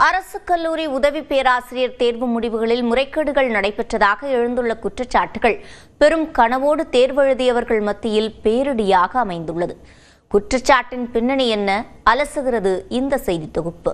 அரசு கல்லூரி உதவி பேராசிரியர் தேர்வு முடிவுகளில் முறைகேடுகள் நடைபெற்றதாக எழுந்துள்ள குற்றச்சாட்டுகள் பெரும் கனவோடு தேர்வெழுதியவர்கள் மத்தியில் பேரிடியாக அமைந்துள்ளது. குற்றச்சாட்டின் பின்னணி என்ன அலசுகிறது இந்த செய்தி தொகுப்பு.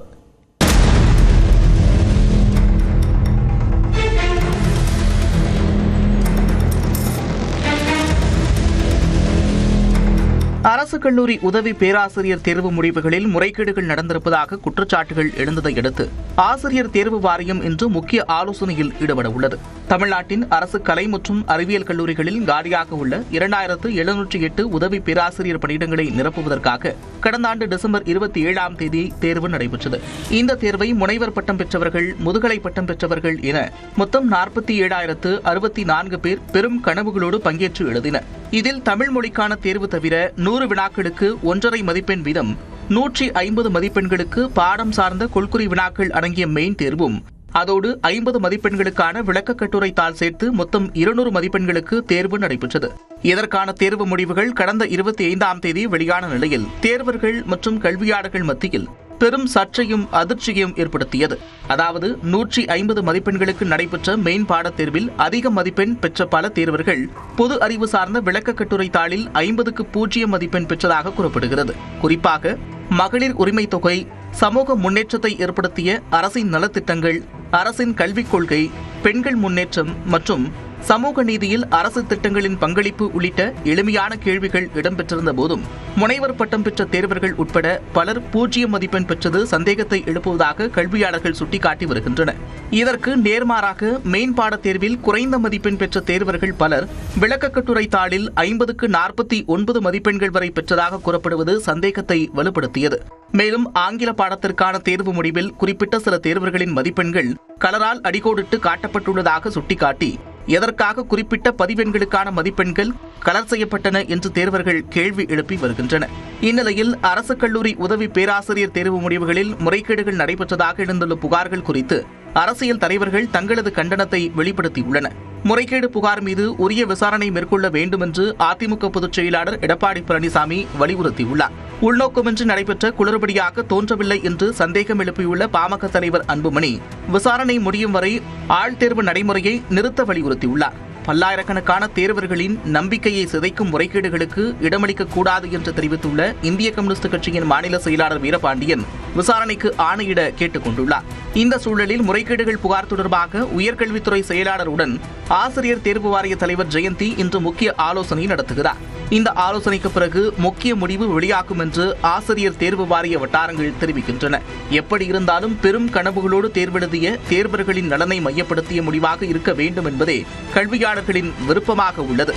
அரசு கல்லூரி உதவி பேராசிரியர் தேர்வு முடிவுகளில் முறைகேடுகள் நடந்திருப்பதாக குற்றச்சாட்டுகள் எழுந்ததை அடுத்து ஆசிரியர் தேர்வு வாரியம் இன்று முக்கிய ஆலோசனையில் ஈடுபட உள்ளது. தமிழ்நாட்டின் அரசு கலை மற்றும் அறிவியல் கல்லூரிகளில் காலியாக உள்ள 2708 உதவி பேராசிரியர் பணியிடங்களை நிரப்புவதற்காக கடந்த ஆண்டு டிசம்பர் 27ஆம் தேதி தேர்வு நடைபெற்றது. இந்த தேர்வை முனைவர் பட்டம் பெற்றவர்கள், முதுகலை பட்டம் பெற்றவர்கள் என மொத்தம் 47,064 பேர் பெரும் கனவுகளோடு பங்கேற்று எழுதினர். இதில் தமிழ் மொழிக்கான தேர்வு தவிர 100 வினாக்களுக்கு 1.5 மதிப்பெண் வீதம், 150 மதிப்பெண்களுக்கு பாடம் சார்ந்த கொள்குறி வினாக்கள் அடங்கிய மெயின் தேர்வும், அதோடு 50 மதிப்பெண்களுக்கான விளக்க கட்டுரை தாள் சேர்த்து மொத்தம் 200 மதிப்பெண்களுக்கு தேர்வு நடைபெற்றது. இதற்கான தேர்வு முடிவுகள் கடந்த 25ஆம் தேதி வெளியான நிலையில் தேர்வர்கள் மற்றும் கல்வியாளர்கள் மத்தியில் பெரும் சர்ச்சையும் அதிர்ச்சியையும் ஏற்படுத்தியது. அதாவது 150 மதிப்பெண்களுக்கு நடைபெற்ற மெயின் பாடத் தேர்வில் அதிக மதிப்பெண் பெற்ற பல தேர்வர்கள் பொது அறிவு சார்ந்த விளக்க கட்டுரை தாளில் 50க்கு 0 மதிப்பெண் பெற்றதாக கூறப்படுகிறது. குறிப்பாக மகளிர் உரிமை தொகை, சமூக முன்னேற்றத்தை ஏற்படுத்திய அரசின் நலத்திட்டங்கள், அரசின் கல்விக் கொள்கை, பெண்கள் முன்னேற்றம் மற்றும் சமூக நீதியில் அரசு திட்டங்களின் பங்களிப்பு உள்ளிட்ட எளிமையான கேள்விகள் இடம்பெற்றிருந்த போதும் முனைவர் பட்டம் பெற்ற தேர்வர்கள் உட்பட பலர் 0 மதிப்பெண் பெற்றது சந்தேகத்தை எழுப்புவதாக கல்வியாளர்கள் சுட்டிக்காட்டி வருகின்றனர். இதற்கு நேர்மாறாக மெயின் பாடத் தேர்வில் குறைந்த மதிப்பெண் பெற்ற தேர்வர்கள் பலர் விளக்க கட்டுரை தாளில் 50க்கு 49 மதிப்பெண்கள் வரை பெற்றதாக கூறப்படுவது சந்தேகத்தை வலுப்படுத்தியது. மேலும் ஆங்கில பாடத்திற்கான தேர்வு முடிவில் குறிப்பிட்ட சில தேர்வர்களின் மதிப்பெண்கள் கலரால் அடிக்கோடிட்டு காட்டப்பட்டுள்ளதாக சுட்டிக்காட்டி எதற்காக குறிப்பிட்ட பதிவெண்களுக்கான மதிப்பெண்கள் கலர் செய்யப்பட்டன என்று தேர்வர்கள் கேள்வி எழுப்பி வருகின்றனர். இந்நிலையில் அரசு கல்லூரி உதவி பேராசிரியர் தேர்வு முடிவுகளில் முறைகேடுகள் நடைபெற்றதாக எழுந்துள்ள புகார்கள் குறித்து அரசியல் தலைவர்கள் தங்களது கண்டனத்தை வெளிப்படுத்தியுள்ளனர். முறைகேடு புகார் மீது உரிய விசாரணை மேற்கொள்ள வேண்டும் என்று அதிமுக பொதுச் செயலாளர் எடப்பாடி பழனிசாமி வலியுறுத்தியுள்ளார். உள்நோக்கமின்றி நடைபெற்ற குளறுபடியாக தோன்றவில்லை என்று சந்தேகம் எழுப்பியுள்ள பாமக தலைவர் அன்புமணி விசாரணை முடியும் வரை ஆழ்தேர்வு நடைமுறையை நிறுத்த வலியுறுத்தியுள்ளார். பல்லாயிரக்கணக்கான தேர்வர்களின் நம்பிக்கையை சிதைக்கும் முறைகேடுகளுக்கு இடமளிக்க கூடாது என்று தெரிவித்துள்ள இந்திய கம்யூனிஸ்ட் கட்சியின் மாநில செயலாளர் வீரபாண்டியன் விசாரணைக்கு ஆணையிட கேட்டுக் கொண்டுள்ளார். இந்த சூழலில் முறைகேடுகள் புகார் தொடர்பாக உயர்கல்வித்துறை செயலாளருடன் ஆசிரியர் தேர்வு வாரிய தலைவர் ஜெயந்தி இன்று முக்கிய ஆலோசனை நடத்துகிறார். இந்த ஆலோசனைக்கு பிறகு முக்கிய முடிவு வெளியாகும் என்று ஆசிரியர் தேர்வு வாரிய வட்டாரங்கள் தெரிவிக்கின்றன. எப்படி இருந்தாலும் பெரும் கனவுகளோடு தேர்வெழுதிய தேர்வர்களின் நலனை மையப்படுத்திய முடிவாக இருக்க வேண்டும் என்பதே கல்வியாளர்களின் விருப்பமாக உள்ளது.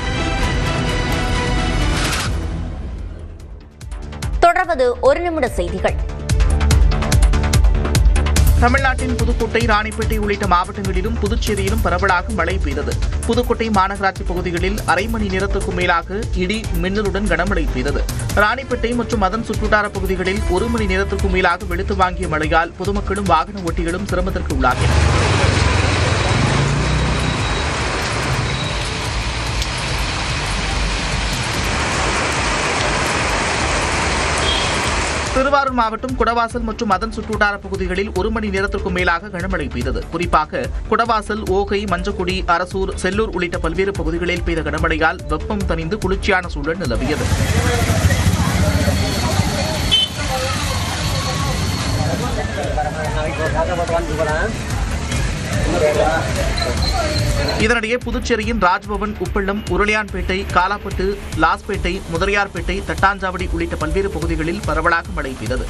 தொடர்வது ஒரு நிமிட செய்திகள். தமிழ்நாட்டின் புதுக்கோட்டை, ராணிப்பேட்டை உள்ளிட்ட மாவட்டங்களிலும் புதுச்சேரியிலும் பரவலாக மழை பெய்தது. புதுக்கோட்டை மாநகராட்சி பகுதிகளில் அரை மணி நேரத்துக்கும் மேலாக இடி மின்னலுடன் கனமழை பெய்தது. ராணிப்பேட்டை மற்றும் அதன் சுற்றுவட்டார பகுதிகளில் 1 மணி நேரத்திற்கும் மேலாக வெளுத்து வாங்கிய மழையால் பொதுமக்களும் வாகன ஓட்டிகளும் சிரமத்திற்கு உள்ளாகினர். திருவாரூர் மாவட்டம் குடவாசல் மற்றும் அதன் சுற்றுவட்டார பகுதிகளில் 1 மணி நேரத்திற்கும் மேலாக கனமழை பெய்தது. குறிப்பாக குடவாசல், ஓகை, மஞ்சக்குடி, அரசூர், செல்லூர் உள்ளிட்ட பல்வேறு பகுதிகளில் பெய்த கனமழையால் வெப்பம் தணிந்து குளிர்ச்சியான சூழல் நிலவியது. இதனிடையே புதுச்சேரியின் ராஜ்பவன், உப்பள்ளம், உருளையான்பேட்டை, காலாப்பட்டு, லாஸ்பேட்டை, முதலியார்பேட்டை, தட்டாஞ்சாவடி உள்ளிட்ட பல்வேறு பகுதிகளில் பரவலாக மழை பெய்தது.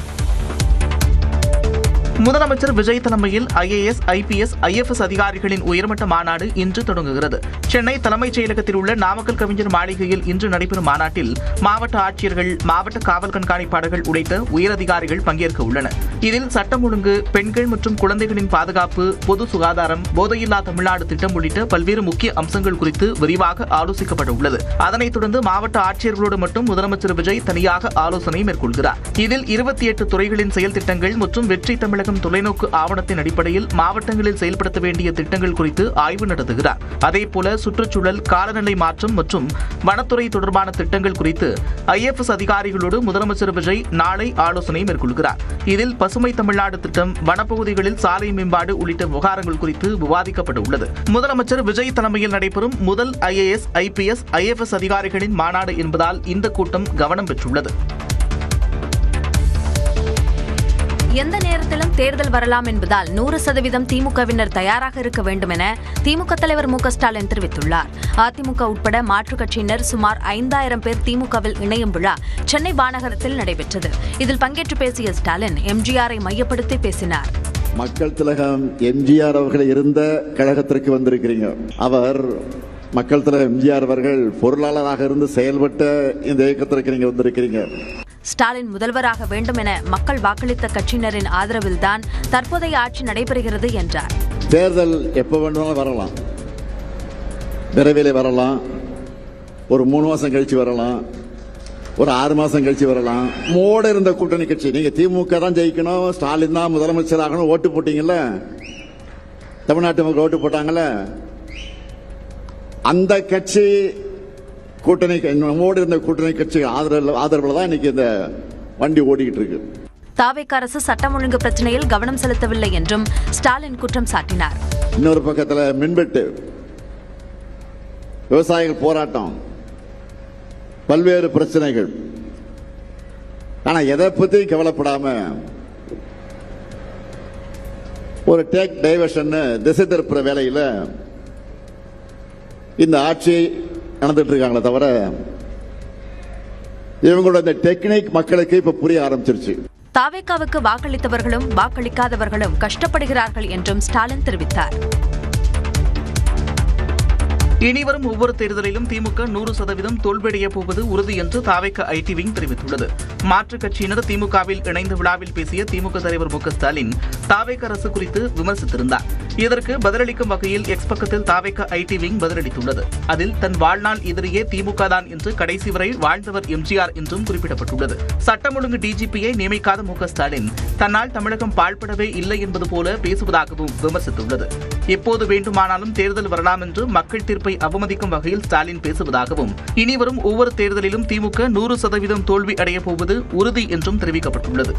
முதலமைச்சர் விஜய் தலைமையில் IAS, IPS, IFS அதிகாரிகளின் உயர்மட்ட மாநாடு இன்று தொடங்குகிறது. சென்னை தலைமைச் செயலகத்தில் உள்ள நாமக்கல் கவிஞர் மாளிகையில் இன்று நடைபெறும் மாநாட்டில் மாவட்ட ஆட்சியர்கள், மாவட்ட காவல் கண்காணிப்பாளர்கள் உள்ளிட்ட உயரதிகாரிகள் பங்கேற்க உள்ளனர். இதில் சட்டம் ஒழுங்கு, பெண்கள் மற்றும் குழந்தைகளின் பாதுகாப்பு, பொது சுகாதாரம், போதையில்லா தமிழ்நாடு திட்டம் உள்ளிட்ட பல்வேறு முக்கிய அம்சங்கள் குறித்து விரிவாக ஆலோசிக்கப்பட உள்ளது. அதனைத் தொடர்ந்து மாவட்ட ஆட்சியர்களோடு மட்டும் முதலமைச்சர் விஜய் தனியாக ஆலோசனை மேற்கொள்கிறார். இதில் 28 துறைகளின் செயல் திட்டங்கள் மற்றும் வெற்றி தமிழக தமிழகம் தொலைநோக்கு ஆவணத்தின் அடிப்படையில் மாவட்டங்களில் செயல்படுத்த வேண்டிய திட்டங்கள் குறித்து ஆய்வு நடத்துகிறார். அதேபோல சுற்றுச்சூழல், காலநிலை மாற்றம் மற்றும் வனத்துறை தொடர்பான திட்டங்கள் குறித்து IFS அதிகாரிகளோடு முதலமைச்சர் விஜய் நாளை ஆலோசனை மேற்கொள்கிறார். இதில் பசுமை தமிழ்நாடு திட்டம், வனப்பகுதிகளில் சாலை மேம்பாடு உள்ளிட்ட விவகாரங்கள் குறித்து விவாதிக்கப்பட உள்ளது. முதலமைச்சர் விஜய் தலைமையில் நடைபெறும் முதல் IAS, IPS, IFS அதிகாரிகளின் மாநாடு என்பதால் இந்த கூட்டம் கவனம் பெற்றுள்ளது. எந்த நேரத்திலும் தேர்தல் வரலாம் என்பதால் 100% திமுகவினர் தயாராக இருக்க வேண்டும் என திமுக தலைவர் மு.க. ஸ்டாலின் தெரிவித்துள்ளார். அதிமுக உட்பட மாற்றுக் கட்சியினர் சுமார் 5000 பேர் திமுகவில் இணையும் விழா சென்னை மாநகரத்தில் நடைபெற்றது. இதில் பங்கேற்று பேசிய ஸ்டாலின் எம்ஜிஆரை மையப்படுத்தி பேசினார். மக்கள் திலகம் எம்ஜிஆர் அவர்கள் இருந்த கழகத்திற்கு வந்திருக்கிறீங்க. அவர் மக்கள் திலகம் எம்ஜிஆர் அவர்கள் பொருளாளராக இருந்து செயல்பட்ட இந்த இயக்கத்திற்கு நீங்க வந்திருக்கிறீங்க. ஸ்டாலின் முதல்வராக வேண்டும் என மக்கள் வாக்களித்த கட்சியினரின் ஆதரவில்தான் தற்போதைய ஆட்சி நடைபெறுகிறது என்றார். தேர்தல் எப்ப வேண்டுமானாலும் வரலாம், விரைவில் வரலாம், ஒரு 3 மாசம் கழிச்சு வரலாம், ஒரு 6 மாசம் கழிச்சு வரலாம். மோட இருந்த கூட்டணி கட்சி, நீங்க திமுக தான் ஜெயிக்கணும், ஸ்டாலின் தான் முதலமைச்சர் ஆகணும் ஓட்டு போட்டீங்கல்ல, தமிழ்நாட்டு மக்கள் ஓட்டு போட்டாங்கல்ல, அந்த கட்சி கூட்டணி நம்மோடு இருந்த கூட்டணி கட்சி ஆதரவுல தான் இன்னைக்கு இந்த வண்டி ஓடிக்கிட்டு இருக்கு. தாவேக அரசு சட்டம் ஒழுங்கு பிரச்சனையில் கவனம் செலுத்தவில்லை என்றும் ஸ்டாலின் குற்றம் சாட்டினார். இன்னொரு பக்கத்தில் மின்வெட்டு, விவசாயிகள் போராட்டம், பல்வேறு பிரச்சனைகள். ஆனா எதை பத்தியும் கவலைப்படாம ஒரு டேக் டைவர்ஷன், திசை திருப்புற வேலையில இந்த ஆட்சி நடந்துட்டு இருக்காங்களே தவிர இவங்களோட இந்த டெக்னிக் மக்களுக்கு இப்ப புரிய ஆரம்பிச்சிருச்சு. தாவேகாவுக்கு வாக்களித்தவர்களும் வாக்களிக்காதவர்களும் கஷ்டப்படுகிறார்கள் என்றும் ஸ்டாலின் தெரிவித்தார். இனிவரும் ஒவ்வொரு தேர்தலிலும் திமுக 100% தோல்வியடைய போவது உறுதி என்று தாவேக ஐடி விங் தெரிவித்துள்ளது. மாற்றுக் கட்சியினர் திமுகவில் இணைந்த விழாவில் பேசிய திமுக தலைவர் மு.க. ஸ்டாலின் தாவேக அரசு குறித்து விமர்சித்திருந்தார். இதற்கு பதிலளிக்கும் வகையில் எக்ஸ் பக்கத்தில் தாவேக ஐடி விங் பதிலளித்துள்ளது. அதில் தன் வாழ்நாள் எதிரியே திமுக தான் என்று கடைசி வரை வாழ்ந்தவர் எம்ஜிஆர் என்றும் குறிப்பிடப்பட்டுள்ளது. சட்டம் ஒழுங்கு டிஜிபியை நியமிக்காத மு.க. ஸ்டாலின் தன்னால் தமிழகம் பாழ்படவே இல்லை என்பது போல பேசுவதாகவும் விமர்சித்துள்ளது. எப்போது வேண்டுமானாலும் தேர்தல் வரலாம் என்று மக்கள் தீர்ப்பை அவமதிக்கும் வகையில் ஸ்டாலின் பேசுவதாகவும், இனிவரும் ஒவ்வொரு தேர்தலிலும் திமுக 100% தோல்வி அடைய போவது உறுதி என்றும் தெரிவிக்கப்பட்டுள்ளது.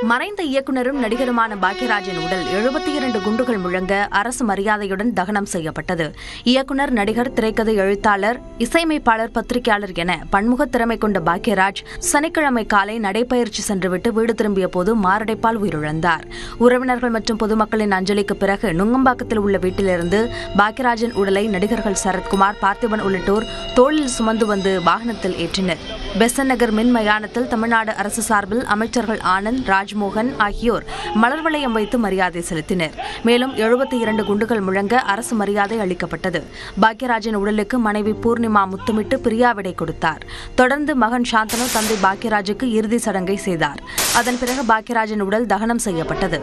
மறைந்த இயக்குனரும் நடிகருமான பாக்யராஜின் உடல் 72 குண்டுகள் முழங்க அரசு மரியாதையுடன் தகனம் செய்யப்பட்டது. இயக்குனர், நடிகர், திரைக்கதை எழுத்தாளர், இசையமைப்பாளர், பத்திரிகையாளர் என பன்முக திறமை கொண்ட பாக்யராஜ் சனிக்கிழமை காலை நடைபயிற்சி சென்றுவிட்டு வீடு திரும்பிய போது மாரடைப்பால் உயிரிழந்தார். உறவினர்கள் மற்றும் பொதுமக்களின் அஞ்சலிக்கு பிறகு நுங்கம்பாக்கத்தில் உள்ள வீட்டிலிருந்து பாக்யராஜின் உடலை நடிகர்கள் சரத்குமார், பார்த்திபன் உள்ளிட்டோர் தோளில் சுமந்து வந்து வாகனத்தில் ஏற்றினர். பெசன் நகர் மின் மயானத்தில் தமிழ்நாடு அரசு சார்பில் அமைச்சர்கள் ஆனந்த், ராஜ்மோகன் ஆகியோர் மலர் வளையம் வைத்து மரியாதை செலுத்தினர். மேலும் 72 குண்டுகள் முழங்க அரசு மரியாதை அளிக்கப்பட்டது. பாக்யராஜின் உடலுக்கு மனைவி பூர்ணிமா முத்தமிட்டு பிரியாவிடை கொடுத்தார். தொடர்ந்து மகன் சாந்தனு தந்தை பாக்யராஜுக்கு இறுதி சடங்கை செய்தார். அதன் பிறகு பாக்யராஜின் உடல் தகனம் செய்யப்பட்டது.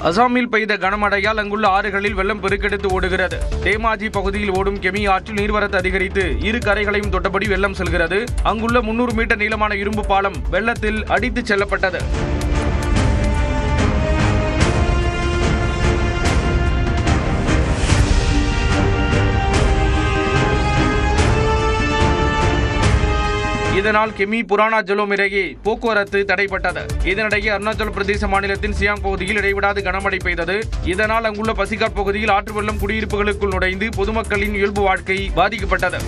அசாமில் பெய்த கனமழையால் அங்குள்ள ஆறுகளில் வெள்ளம் பெருக்கெடுத்து ஓடுகிறது. தேமாஜி பகுதியில் ஓடும் கெமி ஆற்றில் நீர்வரத்து அதிகரித்து இரு கரைகளையும் தொட்டபடி வெள்ளம் செல்கிறது. அங்குள்ள 300 மீட்டர் நீளமான இரும்பு பாலம் வெள்ளத்தில் அடித்துச் செல்லப்பட்டது. இதனால் கெமி புராணா ஜலோம் இடையே போக்குவரத்து தடைப்பட்டது. இதனிடையே அருணாச்சல பிரதேச மாநிலத்தின் சியாங் பகுதியில் இடைவிடாது கனமழை பெய்தது. இதனால் அங்குள்ள பசிகாட் பகுதியில் ஆற்று வெள்ளம் குடியிருப்புகளுக்குள் நுழைந்து பொதுமக்களின் இயல்பு வாழ்க்கை பாதிக்கப்பட்டது.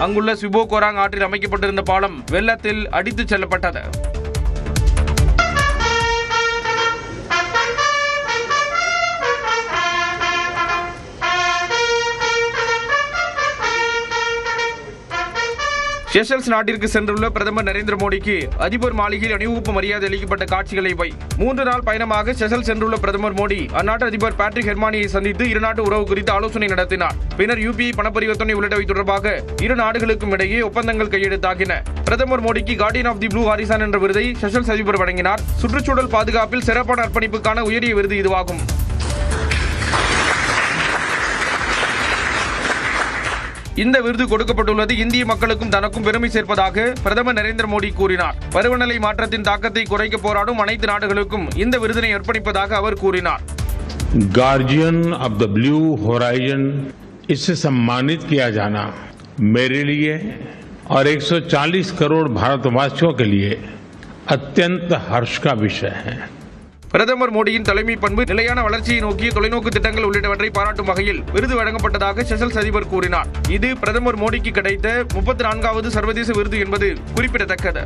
அங்குள்ள சிபோகோராங் ஆற்றில் அமைக்கப்பட்டிருந்த பாலம் வெள்ளத்தில் அடித்துச் செல்லப்பட்டது. செஷல்ஸ் நாட்டிற்கு சென்றுள்ள பிரதமர் நரேந்திர மோடிக்கு அதிபர் மாளிகையில் அணிவகுப்பு மரியாதை அளிக்கப்பட்ட காட்சிகளை 3 நாள் பயணமாக செஷல்ஸ் சென்றுள்ள பிரதமர் மோடி அந்நாட்டு அதிபர் பேட்ரிக் ஹெர்மானியை சந்தித்து இருநாட்டு உறவு குறித்து ஆலோசனை நடத்தினார். பின்னர் UPI பணப்பரிவர்த்தனை உள்ளிட்டவை தொடர்பாக இரு நாடுகளுக்கும் இடையே ஒப்பந்தங்கள் கையெழுத்தாகின. பிரதமர் மோடிக்கு Guardian of the Blue Horizon என்ற விருதை செஷல்ஸ் அதிபர் வழங்கினார். சுற்றுச்சூழல் பாதுகாப்பில் சிறப்பான அர்ப்பணிப்புக்கான உயரிய விருது இதுவாகும். இந்த விருது கொடுக்கப்பட்டுள்ளது இந்திய மக்களுக்கும் தனக்கும் பெருமை சேர்ப்பதாக பிரதமர் நரேந்திர மோடி கூறினார். பருவநிலை மாற்றத்தின் தாக்கத்தை குறைக்க போராடும் அனைத்து நாடுகளுக்கும் இந்த விருதினை அர்ப்பணிப்பதாக அவர் கூறினார். Guardian of the blue horizon इससे सम्मानित किया जाना मेरे लिए और 140 करोड़ भारतवासियों के लिए अत्यंत हर्ष का विषय है. பிரதமர் மோடியின் தலைமை பண்பு, நிலையான வளர்ச்சியை நோக்கிய தொலைநோக்கு திட்டங்கள் உள்ளிட்டவற்றை பாராட்டும் வகையில் விருது வழங்கப்பட்டதாக செஷல்ஸ் அதிபர் கூறினார். இது பிரதமர் மோடிக்கு கிடைத்த 34வது சர்வதேச விருது என்பது குறிப்பிடத்தக்கது.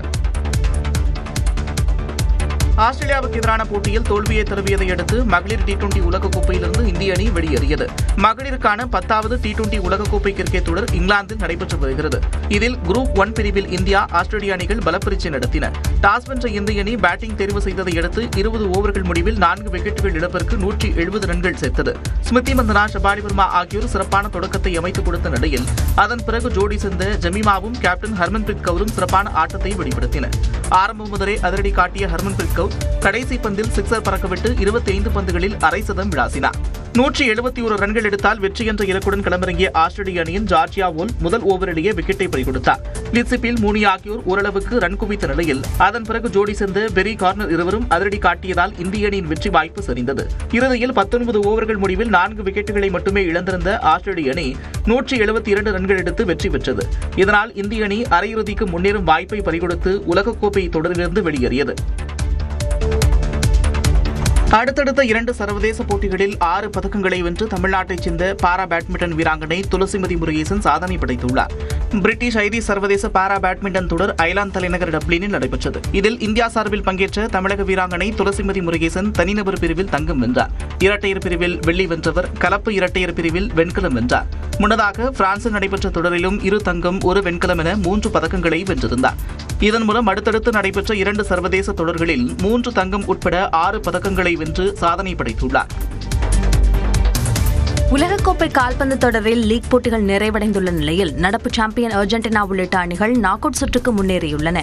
ஆஸ்திரேலியாவுக்கு எதிரான போட்டியில் தோல்வியை தழுவியதை அடுத்து மகளிர் T20 உலகக்கோப்பையிலிருந்து இந்திய அணி வெளியேறியது. மகளிருக்கான 10வது T20 உலகக்கோப்பை கிரிக்கெட் தொடர் இங்கிலாந்தில் நடைபெற்று வருகிறது. இதில் குரூப் 1 பிரிவில் இந்தியா, ஆஸ்திரேலிய அணிகள் பலப்பரீட்சை நடத்தின. டாஸ் வென்ற இந்திய அணி பேட்டிங் தேர்வு செய்ததை அடுத்து 20 ஓவர்கள் முடிவில் 4 விக்கெட்டுகள் இழப்பிற்கு 170 ரன்கள் சேர்த்தது. ஸ்மிருதி மந்தனா, ஷபானி வர்மா ஆகியோர் சிறப்பான தொடக்கத்தை அமைத்துக் கொடுத்த நிலையில் அதன் பிறகு ஜோடி சேர்ந்த ஜமீமாவும் கேப்டன் ஹர்மன்பிரீத் கவுரும் சிறப்பான ஆட்டத்தை வெளிப்படுத்தினர். ஆரம்பம் முதலே அதிரடி காட்டிய ஹர்மன்பிரீத் கவுர் கடைசி பந்தில் சிக்ஸர் பறக்கவிட்டு 25 பந்துகளில் அரை சதம் விளாசினார். 171 ரன்கள் எடுத்தால் வெற்றி என்ற இலக்குடன் களமிறங்கிய ஆஸ்திரேலிய அணியின் ஜார்ஜியா வோல் முதல் ஓவரிலேயே விக்கெட்டை பறிகொடுத்தார். லிட்சிபில், மூனி ஆகியோர் ஓரளவுக்கு ரன் குவித்த நிலையில் அதன் பிறகு ஜோடி சேர்ந்த பெரி கார்னர் இருவரும் அதிரடி காட்டியதால் இந்திய அணியின் வெற்றி வாய்ப்பு சரிந்தது. இறுதியில் 19 ஓவர்கள் முடிவில் 4 விக்கெட்டுகளை மட்டுமே இழந்திருந்த ஆஸ்திரேலிய அணி 172 ரன்கள் எடுத்து வெற்றி பெற்றது. இதனால் இந்திய அணி அரையிறுதிக்கு முன்னேறும் வாய்ப்பை பறிகொடுத்து உலகக்கோப்பை தொடரிலிருந்து வெளியேறியது. அடுத்தடுத்த 2 சர்வதேச போட்டிகளில் 6 பதக்கங்களை வென்று தமிழ்நாட்டைச் சேர்ந்த பாரா பேட்மிண்டன் வீராங்கனை துளசிமதி முருகேசன் சாதனை படைத்துள்ளார். பிரிட்டிஷ் ஐரிஷ் சர்வதேச பாரா பேட்மிண்டன் தொடர் அயர்லாந்து தலைநகர் டப்ளினில் நடைபெற்றது. இதில் இந்தியா சார்பில் பங்கேற்ற தமிழக வீராங்கனை துளசிமதி முருகேசன் தனிநபர் பிரிவில் தங்கம் வென்றார். இரட்டையர் பிரிவில் வெள்ளி வென்றவர் கலப்பு இரட்டையர் பிரிவில் வெண்கலம் வென்றார். முன்னதாக பிரான்சில் நடைபெற்ற தொடரிலும் 2 தங்கம் 1 வெண்கலம் என 3 பதக்கங்களை வென்றிருந்தார். இதன் மூலம் அடுத்தடுத்து நடைபெற்ற 2 சர்வதேச தொடர்களில் 3 தங்கம் உட்பட 6 பதக்கங்களை வென்று சாதனை படைத்துள்ளார். உலகக்கோப்பை கால்பந்து தொடரில் லீக் போட்டிகள் நிறைவடைந்துள்ள நிலையில் நடப்பு சாம்பியன் அர்ஜென்டினா உள்ளிட்ட அணிகள் நாக் அவுட் சுற்றுக்கு முன்னேறியுள்ளன.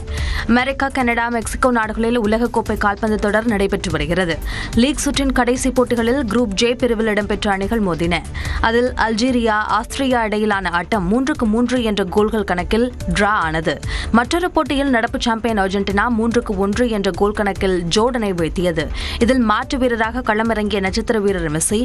அமெரிக்கா, கனடா, மெக்சிகோ நாடுகளில் உலகக்கோப்பை கால்பந்து தொடர் நடைபெற்று வருகிறது. லீக் சுற்றின் கடைசி போட்டிகளில் குரூப் ஜே பிரிவில் இடம்பெற்ற அணிகள் மோதின. அதில் அல்ஜீரியா, ஆஸ்திரியா இடையிலான ஆட்டம் 3-3 என்ற கோல்கள் கணக்கில் டிரா ஆனது. மற்றொரு போட்டியில் நடப்பு சாம்பியன் அர்ஜென்டினா 3-1 என்ற கோல் கணக்கில் ஜோர்டனை வீழ்த்தியது. இதில் மாற்று வீரராக களமிறங்கிய நட்சத்திர வீரர் மெஸ்ஸி